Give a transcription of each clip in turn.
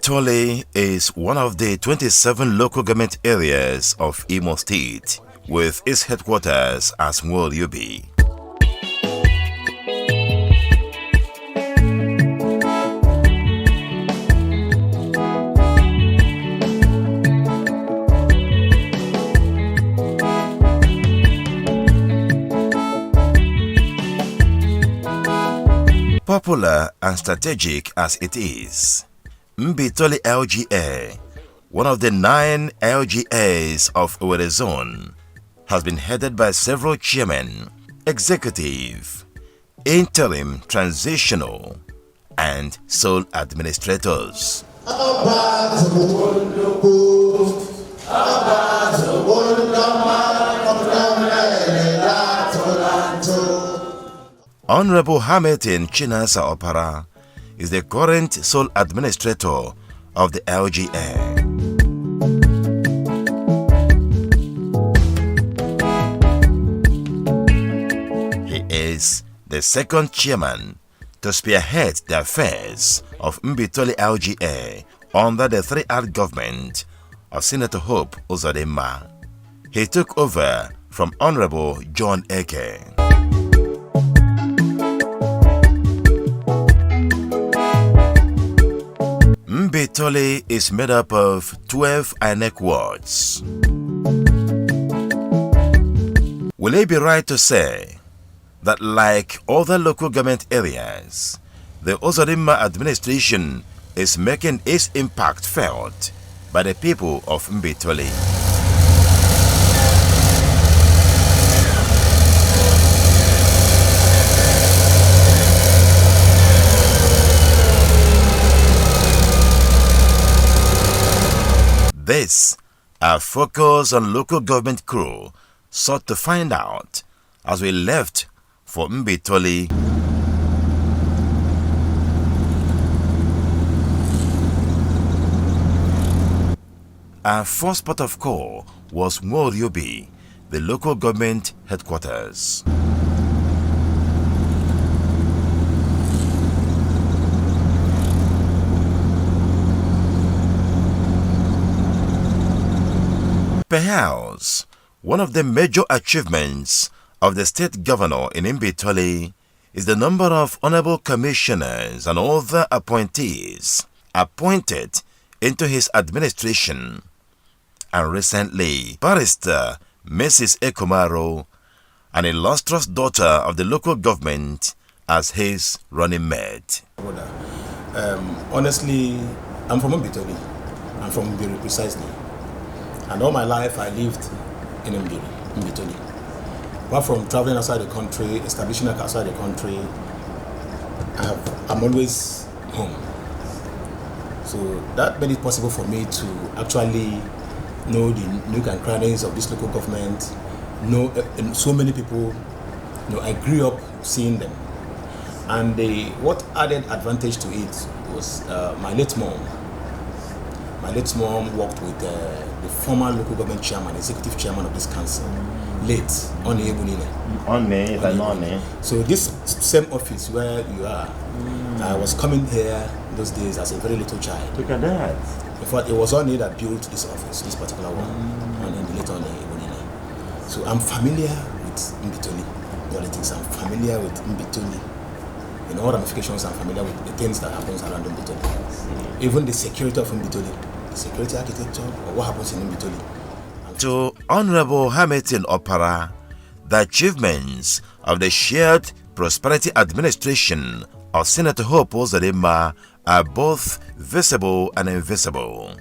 Mbaitoli is one of the 27 local government areas of Imo State, with its headquarters at Owerri. Popular and strategic as it is, Mbaitoli LGA, one of the 9 LGAs of Owerri Zone, has been headed by several chairmen, executive, interim, transitional, and sole administrators. Honorable Hamilton Chinasa Opara is the current sole administrator of the LGA. He is the second chairman to spearhead the affairs of Mbaitoli LGA under the 3R government of Senator Hope Uzodimma. He took over from Honorable John Eke. Mbaitoli is made up of 12 INEC wards. Will it be right to say that, like other local government areas, the Uzodimma administration is making its impact felt by the people of Mbaitoli? This, our focus on local government crew sought to find out as we left for Mbaitoli. Our first port of call was Owerri, the local government headquarters. Perhaps one of the major achievements of the state governor in Mbaitoli is the number of honorable commissioners and other appointees appointed into his administration, and recently Barrister Mrs. Ekomaro, an illustrious daughter of the local government, as his running mate. Honestly, I'm from Mbaitoli. I'm from Owerri precisely. And all my life I lived in Mbaitoli. Apart from traveling outside the country, establishing outside the country, I'm always home. So that made it possible for me to actually know the nook and crannies of this local government, know so many people. I grew up seeing them. And what added advantage to it was my late mom. My late mom worked with the former local government chairman, executive chairman of this council, late Onne Ebunile. So this same office where you are, I was coming here those days as a very little child. Look at that. In fact, it was Onne that built this office, this particular one, and the late Onne Ebunile. So I'm familiar with Mbaitoli politics. I'm familiar with Mbaitoli. In all ramifications, I'm familiar with the things that happens around Mbaitoli. Even the security of Mbaitoli. Security architecture, or what happens in Mbaitoli. To Honorable Hamilton Opara, the achievements of the shared prosperity administration of Senator Hope Uzodimma are both visible and invisible.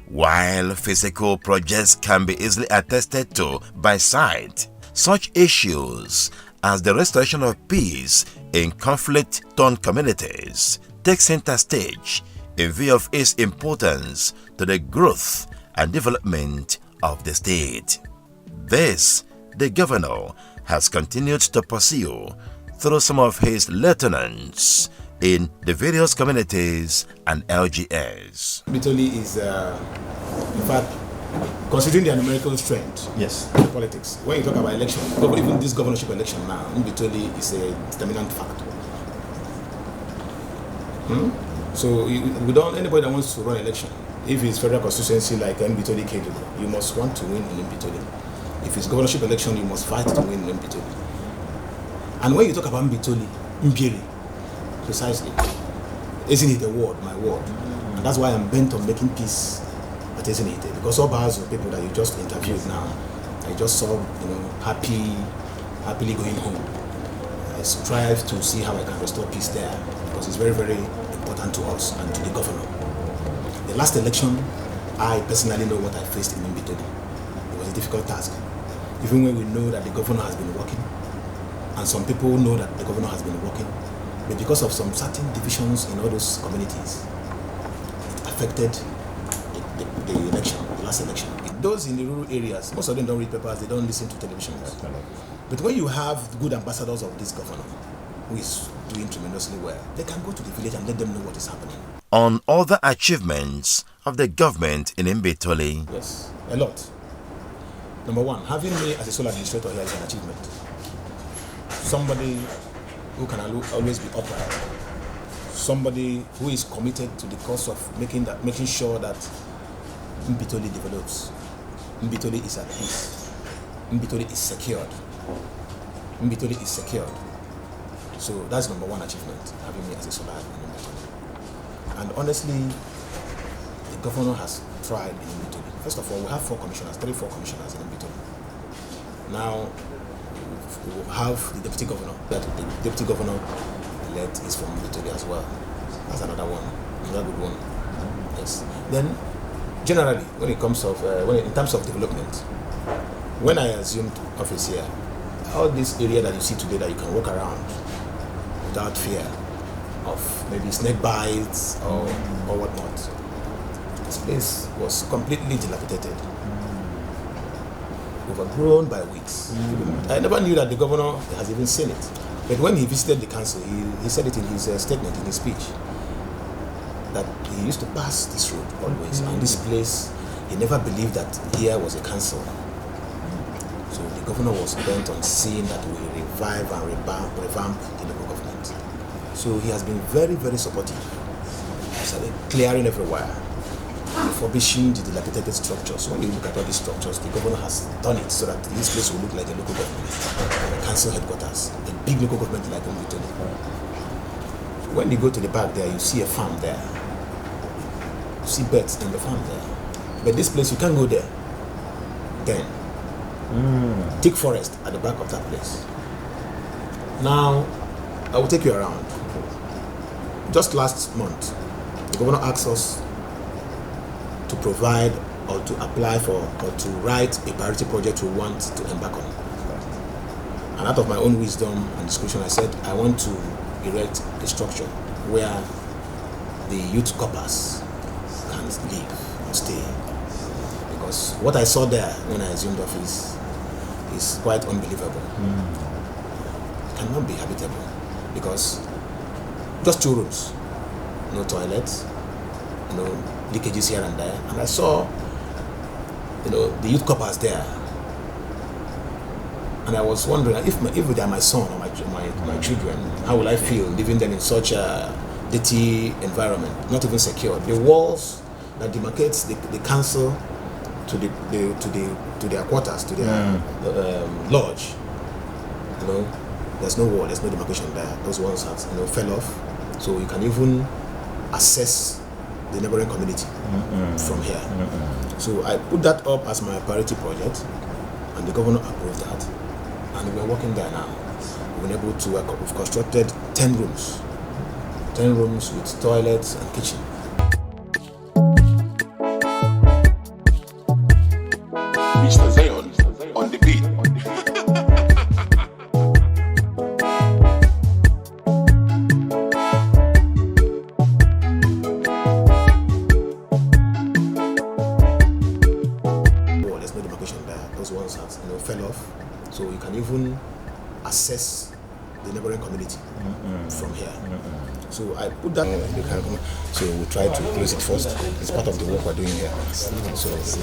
While physical projects can be easily attested to by sight, such issues as the restoration of peace in conflict-torn communities take center stage in view of its importance to the growth and development of the state. This, the governor has continued to pursue through some of his lieutenants in the various communities and LGAs. Mbaitoli is, in fact, considering the numerical strength of politics, when you talk about election, even this governorship election now, Mbaitoli is a determinant factor. So we don't, anybody that wants to run election, if it's federal constituency like Mbaitoli Kedu, you must want to win in Mbaitoli. If it's governorship election, you must fight to win in Mbaitoli. And when you talk about Mbaitoli, Mbiri, precisely, isn't it a word, my word? And that's why I'm bent on making peace at isn't it? Because all bars of people that you just interviewed now, I just saw, happily going home. I strive to see how I can restore peace there, because it's very, very important to us and to the governor. The last election, I personally know what I faced in Mbaitoli. It was a difficult task. Even when we know that the governor has been working, and some people know that the governor has been working, but because of some certain divisions in all those communities, it affected the election, the last election. Those in the rural areas, most of them don't read papers, they don't listen to television. But when you have good ambassadors of this governor, who is doing tremendously well, they can go to the village and let them know what is happening. On other achievements of the government in Mbaitoli. Yes, a lot. Number one, having me as a sole administrator here is an achievement. Somebody who can always be upright. Somebody who is committed to the cause of making sure that Mbaitoli develops. Mbaitoli is at peace. Mbaitoli is secured. Mbaitoli is secured. So that's number one achievement, having me as a solar in Mbaitoli. And honestly, the governor has tried in Mbaitoli. First of all, we have 4 commissioners in Mbaitoli. Now, we will have the deputy governor. That the deputy governor elect is from Mbaitoli as well. That's another one, another good one. Yes. Then, generally, in terms of development, when I assumed office here, all this area that you see today that you can walk around without fear of maybe snake bites or whatnot, this place was completely dilapidated, overgrown by weeds. I never knew that the governor has even seen it. But when he visited the council, he said it in his statement, in his speech, that he used to pass this road always, and this place, he never believed that here was a council. So the governor was bent on seeing that we revive and revamp the local government. So he has been very, very supportive. He started clearing everywhere, refurbishing the dilapidated structures. When you look at all these structures, the governor has done it so that this place will look like a local government, a council headquarters, a big local government like Mbaitoli. When you go to the back there, you see a farm there. You see birds in the farm there. But this place, you can't go there. Then, thick forest at the back of that place. Now, I will take you around. Just last month, the governor asked us to provide or to apply for or to write a priority project we want to embark on. And out of my own wisdom and discretion, I said I want to erect a structure where the youth corpers can live and stay. Because what I saw there when I assumed office is quite unbelievable. It cannot be habitable because just 2 rooms, no toilets, no leakages here and there. And I saw, the youth corpers there. And I was wondering if they are my son or my children, how will I feel living them in such a dirty environment, not even secure. The walls that demarcates the council to their quarters, to their lodge, there's no wall, there's no demarcation there. Those walls have fell off, so you can even access the neighboring community from here. So I put that up as my priority project, and the governor approved that, and we're working there now. We've been able to we've constructed 10 rooms with toilets and kitchen. Mr. Zion on the beat. There's no demarcation there. Those ones have fell off, so you can even access the neighboring community from here. So I put that so we try to close it first. It's part of the work we're doing here. So this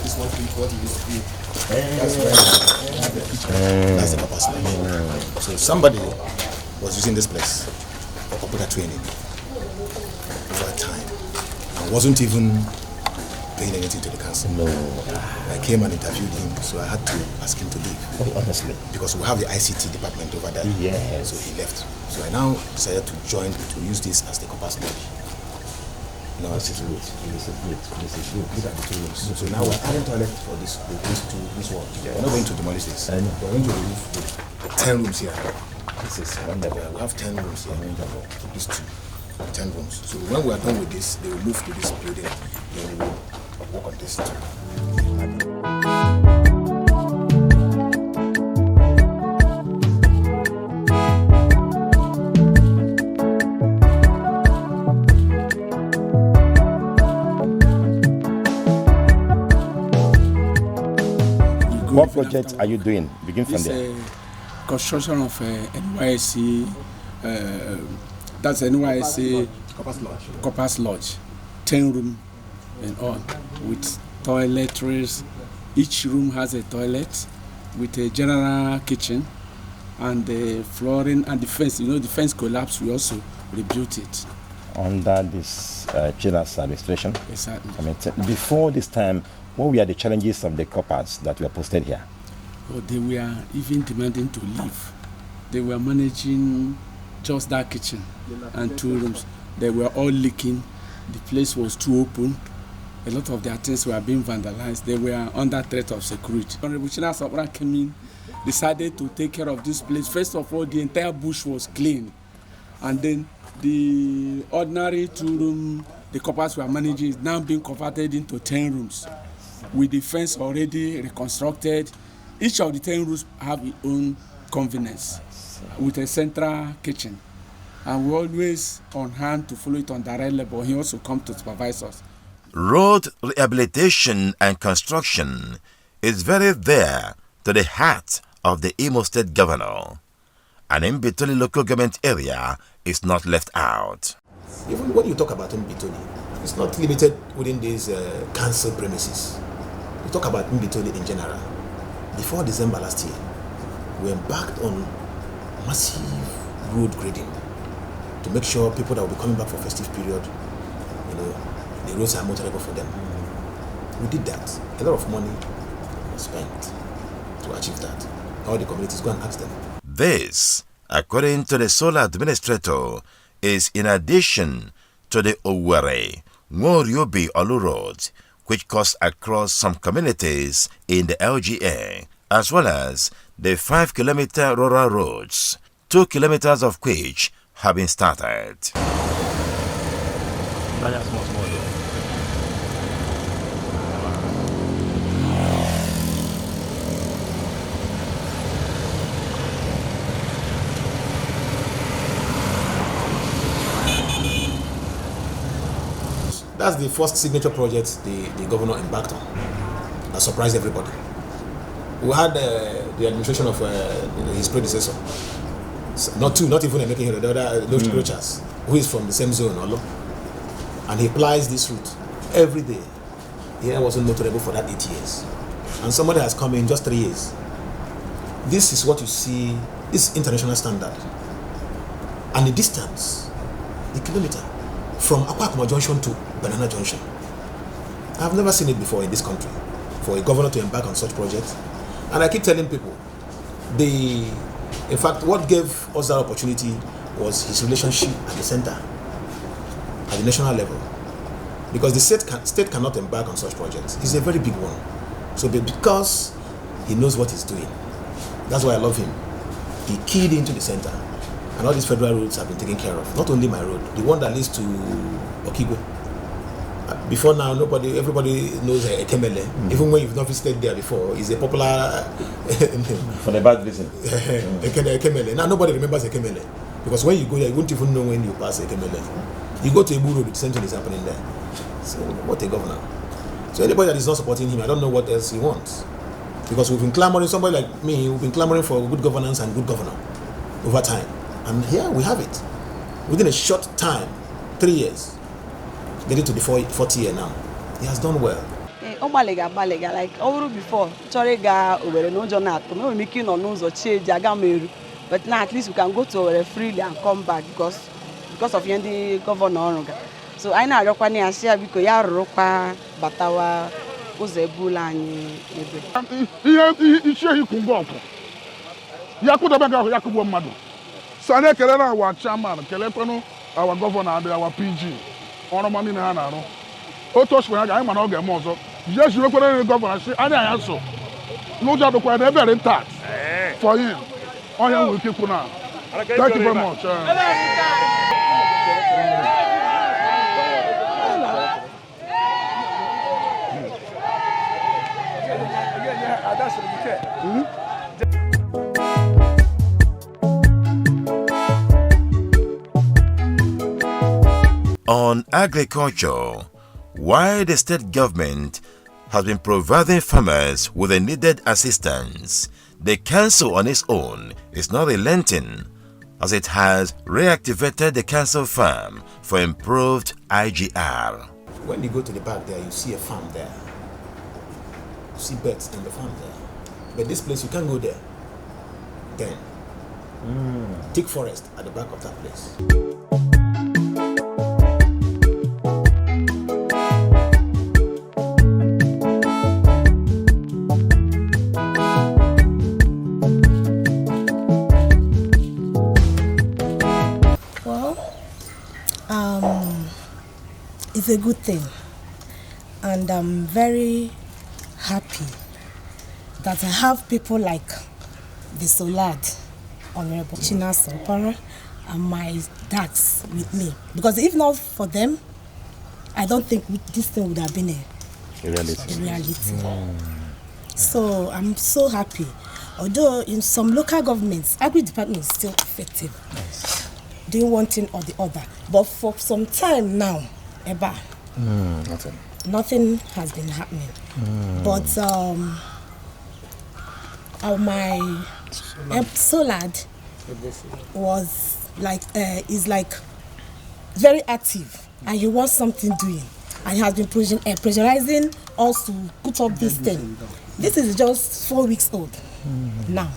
is what used to be That's where that's the copper sludge. So somebody was using this place for computer training over time and wasn't even paying anything to the council. No. I came and interviewed him, so I had to ask him to leave. Oh, honestly. Because we have the ICT department over there. Yes. So he left. So I now decided to use this as the copper sludge. No, This is good. This is good. This is good. these are the 2 rooms. So now we're adding toilet for this wall. We're not going to demolish this. I know. We're going to remove 10 rooms here. This is wonderful. We have 10 rooms here. Wonderful. These 10 rooms. So when we are done with this, they will move to this building. Then we will work on this too. What project are you doing? Begin from there. Construction of NYSC, that's NYSC Copper's Lodge, 10 room and all, with toiletries. Each room has a toilet with a general kitchen and the flooring and the fence. You know, the fence collapsed, we also rebuilt it. Under this China's administration? Exactly. I mean, before this time, what were the challenges of the coppers that were posted here? Well, they were even demanding to leave. They were managing just that kitchen and 2 rooms. They were all leaking. The place was too open. A lot of their things were being vandalized. They were under threat of security. Honorable China Sabra came in, decided to take care of this place. First of all, the entire bush was cleaned. And then the ordinary 2 room the coppers were managing is now being converted into 10 rooms. With the fence already reconstructed, each of the 10 rooms have its own convenience with a central kitchen. And we're always on hand to follow it on direct level. He also comes to supervise us. Road rehabilitation and construction is very dear to the heart of the Imo State Governor. And Mbaitoli local government area is not left out. Even when you talk about Mbaitoli, it's not limited within these council premises. We talk about Mbaitoli in general. Before December last year, we embarked on massive road grading to make sure people that will be coming back for festive period, the roads are motorable for them. We did that. A lot of money was spent to achieve that. All the communities, go and ask them. This, according to the sole administrator, is in addition to the Owerri Wariobi Olu Road, which cuts across some communities in the LGA, as well as the 5-kilometer rural roads, 2 kilometers of which have been started. That's the first signature project the governor embarked on that surprised everybody. We had the administration of his predecessor, not even Emele, the other Rochas, who is from the same zone, and he applies this route every day. Here wasn't notable for that 8 years, and somebody has come in just 3 years. This is what you see, this international standard, and the distance, the kilometer from Akwakuma Junction to Banana Junction. I've never seen it before in this country, for a governor to embark on such projects. And I keep telling people, in fact, what gave us that opportunity was his relationship at the center, at the national level. Because the state cannot embark on such projects. It's a very big one. So because he knows what he's doing, that's why I love him. He keyed into the center. And all these federal roads have been taken care of. Not only my road, the one that leads to Okigwe. Before now, everybody knows Emele. Even when you've not visited there before, it's a popular For the bad reason. Emele. Now nobody remembers Emele. Because when you go there, you won't even know when you pass Emele. You go to Ebu Road, the same thing is happening there. So what a governor. So anybody that is not supporting him, I don't know what else he wants. Because we've been clamoring, somebody like me, we've been clamoring for good governance and good governor over time. And here we have it. Within a short time, 3 years, getting to the 4th year now. He has done well. Obalega, like Owerri before, Choriga, Owerri, no Jonato, no making no news or change, Agameru. But now at least we can go to Owerri freely and come back because of the governor. So I know Rokwani Asia because ya Ropa, Batawa, Uzebula, and Yakubu Madu. Sane Kelena, our chairman, Kelepano, our governor, and our PG. Honorable Nana. Otos when I'm an organ mozo. Yes, you look at the governor, say, I answer. No job required ever intact for him. I am with people now. Thank you very much. On agriculture, while the state government has been providing farmers with the needed assistance, the council on its own is not relenting as it has reactivated the council farm for improved IGR. When you go to the back there, you see a farm there. You see birds in the farm there. But this place, you can't go there. Then, thick forest at the back of that place. It's a good thing, and I'm very happy that I have people like the Solad, Honorable Chinas Opara, and my dads with me. Because if not for them, I don't think this thing would have been a reality. So I'm so happy. Although in some local governments, agri department is still effective, doing one thing or the other. But for some time now, nothing has been happening. But my Solad was like is like very active, and he wants something doing, and he has been pressurizing us to put up this thing. This is just 4 weeks old now.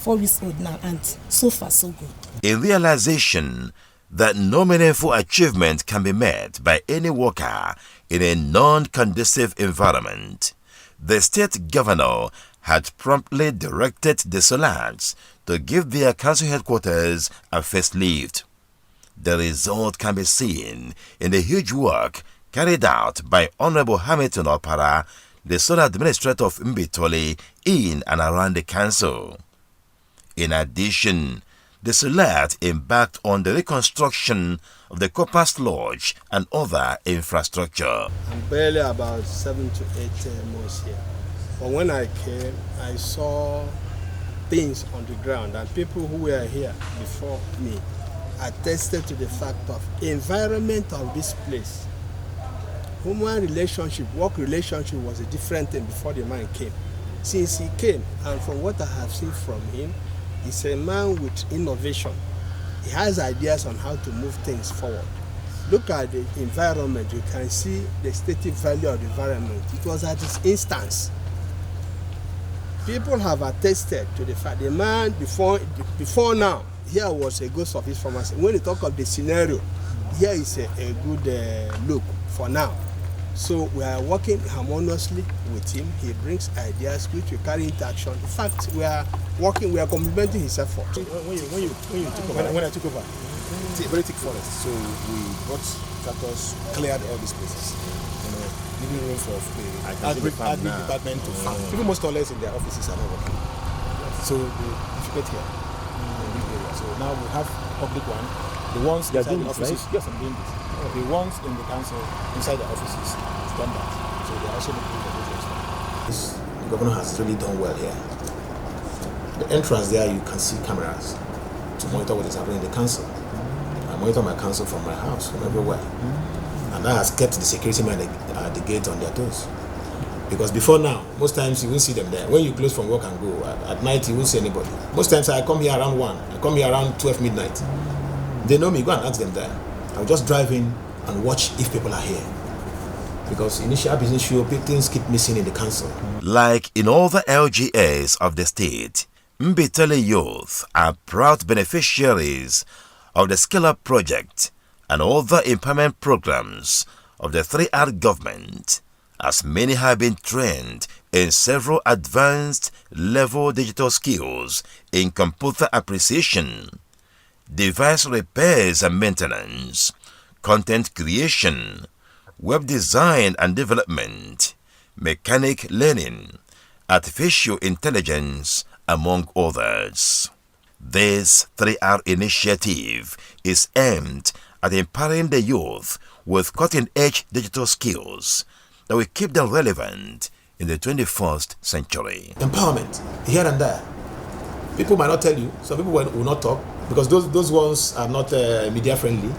4 weeks old now, and so far so good. A realization that no meaningful achievement can be met by any worker in a non-conducive environment, the state governor had promptly directed the Solans to give their council headquarters a facelift. The result can be seen in the huge work carried out by Honorable Hamilton Opara, the sole administrator of Mbaitoli, in and around the council. In addition, the Solat embarked on the reconstruction of the Corpus Lodge and other infrastructure. I'm barely about 7 to 8 months here. But when I came, I saw things on the ground, and people who were here before me attested to the fact of environment of this place. Human relationship, work relationship was a different thing before the man came. Since he came, and from what I have seen from him, he's a man with innovation. He has ideas on how to move things forward. Look at the environment, you can see the stative value of the environment. It was at its instance. People have attested to the fact the man before now, here was a ghost of his pharmacy. When you talk of the scenario, here is a good look for now. So we are working harmoniously with him. He brings ideas which we carry into action. In fact, we are complementing his effort. When I took over, it's a very thick forest. So we brought tractors, cleared all these places. Leaving room for the agri department to farm. Even most toilets in their offices are not working. So we difficult here in this area. So now we have public one. The ones inside the offices. Right? Yes, I'm doing this. The ones in the council inside the offices is done that. So they are also making the business. The governor has really done well here. The entrance there, you can see cameras to monitor what is happening in the council. I monitor my council from my house, from everywhere. And that has kept the security men at the gate on their toes. Because before now, most times you won't see them there. When you close from work and go, at night you won't see anybody. Most times I come here around 1, I come here around 12 midnight. They know me, go and ask them there. I'll just drive in and watch if people are here. because initial business show, things keep missing in the council. Like in all the LGAs of the state, Mbaitoli youth are proud beneficiaries of the Skill Up project and other empowerment programs of the 3R government, as many have been trained in several advanced level digital skills in computer appreciation, device repairs and maintenance, content creation, web design and development, mechanic learning, artificial intelligence, among others. This 3R initiative is aimed at empowering the youth with cutting-edge digital skills that will keep them relevant in the 21st century. Empowerment, here and there. People might not tell you, some people will not talk, because those ones are not media friendly,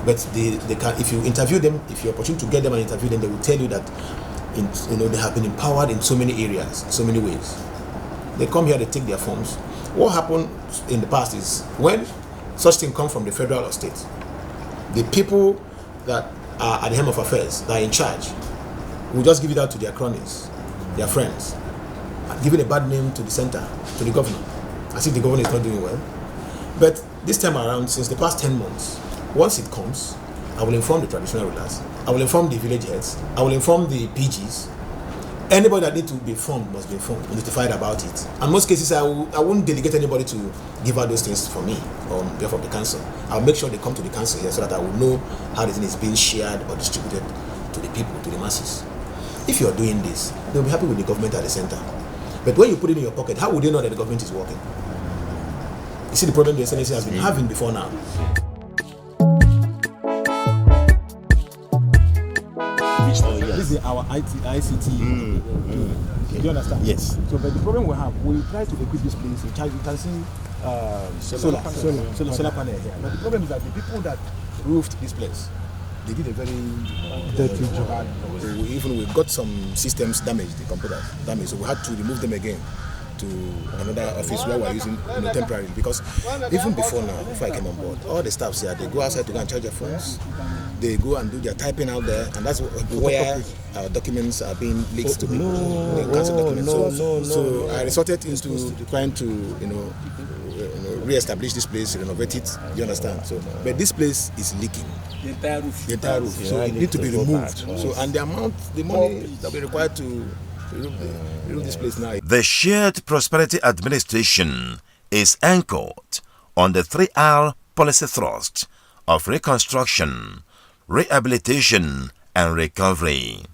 but they can, if you interview them, if you're opportunity to get them and interview them, they will tell you that they have been empowered in so many areas, so many ways. They come here, they take their forms. What happened in the past is when such things come from the federal or state, the people that are at the helm of affairs, that are in charge, will just give it out to their cronies, their friends, giving a bad name to the center, to the governor, as if the governor is not doing well. But this time around, since the past 10 months, once it comes, I will inform the traditional rulers, I will inform the village heads, I will inform the PGs. Anybody that needs to be informed must be informed, notified about it. And most cases, I won't delegate anybody to give out those things for me on behalf of the council. I'll make sure they come to the council here so that I will know how the thing is being shared or distributed to the people, to the masses. If you're doing this, they'll be happy with the government at the center. But when you put it in your pocket, how would they know that the government is working? You see the problem the SNC has been having before now. This is our ICT. Do you understand? Yes. So, but the problem we have, we try to equip this place. You can see solar panel here. But the problem is that the people that roofed this place, they did a very dirty job. We got some systems damaged, the computers damaged, so we had to remove them again to another office where we're using temporarily, because even before now, before I came on board, all the staffs here, they go outside to go and charge their phones, they go and do their typing out there, and that's where our documents are being leaked to the council documents. So I resorted into trying to re-establish this place, renovate it. You understand? So, but this place is leaking. The entire roof. So it needs to be removed. So, and the money that we require to remove this place now. The Shared Prosperity Administration is anchored on the 3R policy thrust of reconstruction, rehabilitation, and recovery.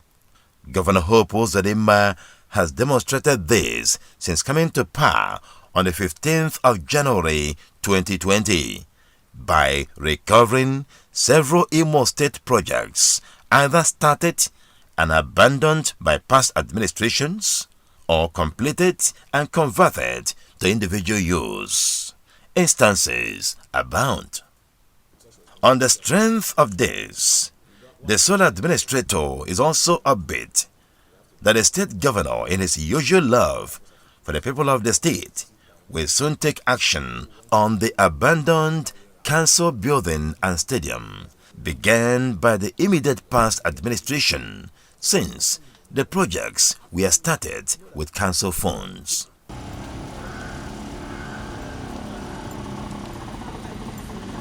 Governor Hope Uzodimma has demonstrated this since coming to power on the 15th of January 2020 by recovering several Imo State projects either started and abandoned by past administrations or completed and converted to individual use. Instances abound. On the strength of this, the sole administrator is also upbeat that the state governor, in his usual love for the people of the state, will soon take action on the abandoned council building and stadium began by the immediate past administration, since the projects were started with council funds.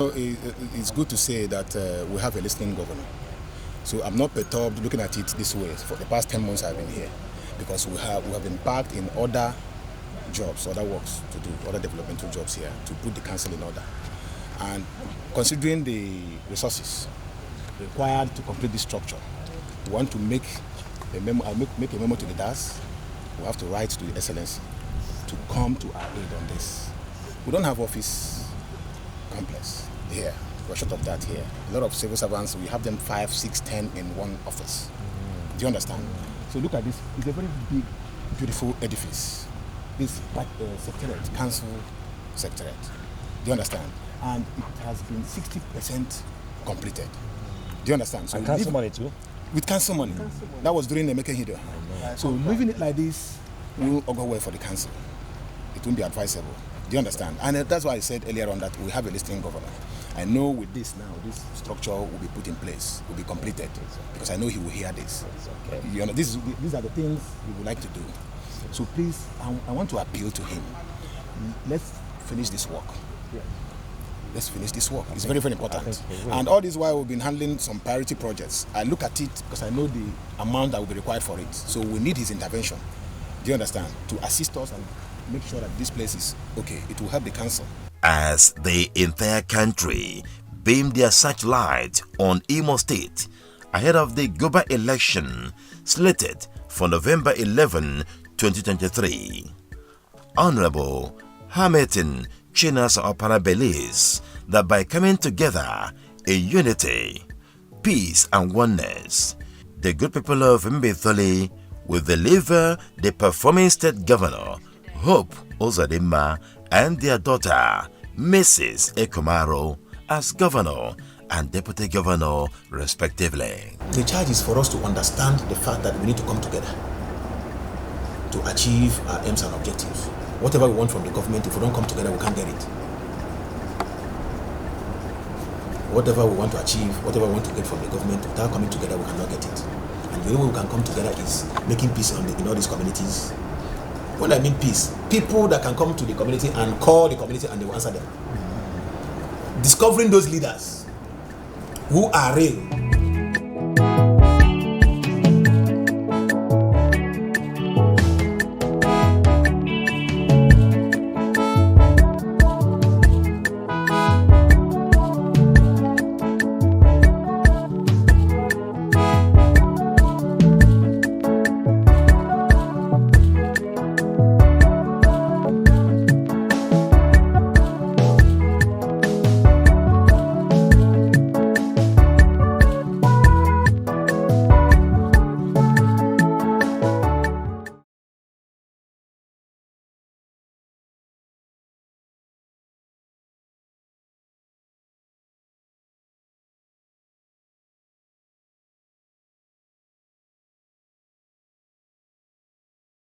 It's good to say that we have a listening governor. So I'm not perturbed looking at it this way. For the past 10 months I've been here, because we have embarked in other jobs, other works to do, other developmental jobs here to put the council in order. And considering the resources required to complete this structure, we want to make a memo. I'll make a memo to the DAS. We have to write to the Excellency to come to our aid on this. We don't have office complex here. We're short of that here. A lot of civil servants, we have them 5, 6, 10 in one office. Do you understand? So look at this. It's a very big, beautiful edifice. This secretariat, council secretariat. Do you understand? And it has been 60% completed. Do you understand? So and council money too? With council money. That was during the Emeke Hido. So leaving it like this will go well for the council. It won't be advisable. Do you understand? And that's why I said earlier on that we have a listening governor. I know with this now, this structure will be put in place, will be completed, because I know he will hear this. Okay. You know, these are the things he would like to do. So please, I want to appeal to him. Let's finish this work. Let's finish this work. It's very, very important. And all this while we've been handling some priority projects. I look at it because I know the amount that will be required for it. So we need his intervention. Do you understand? To assist us and make sure that this place is okay. It will help the council. As the entire country beamed their searchlight on Imo State ahead of the Goba election slated for November 11, 2023. Honorable Hamilton Chinas Opara believes that by coming together in unity, peace and oneness, the good people of Mbaitoli will deliver the performing state governor, Hope Uzodimma, and their daughter, Mrs. Ekumaro, as governor and deputy governor, respectively. The charge is for us to understand the fact that we need to come together to achieve our aims and objectives. Whatever we want from the government, if we don't come together, we can't get it. Whatever we want to achieve, whatever we want to get from the government, without coming together, we cannot get it. And the only way we can come together is making peace in all these communities. When I mean peace, people that can come to the community and call the community and they will answer them. Discovering those leaders who are real.